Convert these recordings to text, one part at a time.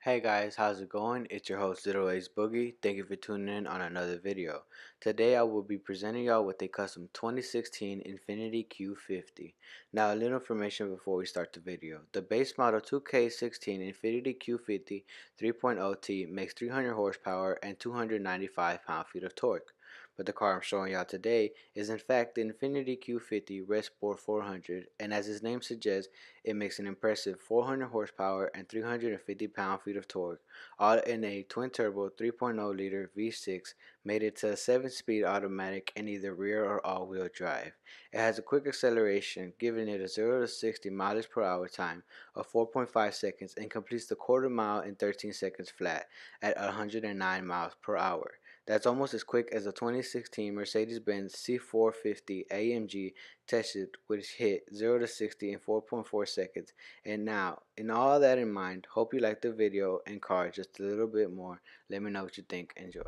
Hey guys, how's it going? It's your host Little Ace Boogie. Thank you for tuning in on another video. Today I will be presenting y'all with a custom 2016 Infiniti Q50. Now a little information before we start the video. The base model 2K16 Infiniti Q50 3.0T makes 300 horsepower and 295 pound-feet of torque. But the car I'm showing y'all today is in fact the Infiniti Q50 RedSport 400, and as its name suggests, it makes an impressive 400 horsepower and 350 pound-feet of torque, all in a twin-turbo 3.0-liter V6 mated to a 7-speed automatic and either rear or all-wheel drive. It has a quick acceleration, giving it a 0 to 60 miles per hour time of 4.5 seconds and completes the quarter mile in 13 seconds flat at 109 miles per hour. That's almost as quick as the 2016 Mercedes-Benz C450 AMG tested, which hit 0 to 60 in 4.4 seconds. And now, in all that in mind, hope you like the video and car just a little bit more. Let me know what you think. Enjoy.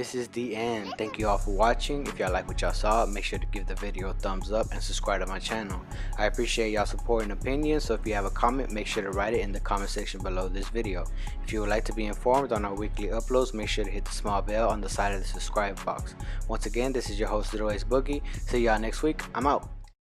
this is the end. Thank you all for watching. If y'all like what y'all saw, make sure to give the video a thumbs up and subscribe to my channel. I appreciate y'all support and opinions, so if you have a comment, make sure to write it in the comment section below this video. If you would like to be informed on our weekly uploads, make sure to hit the small bell on the side of the subscribe box. Once again, this is your host, Little Ace Boogie. See y'all next week. I'm out.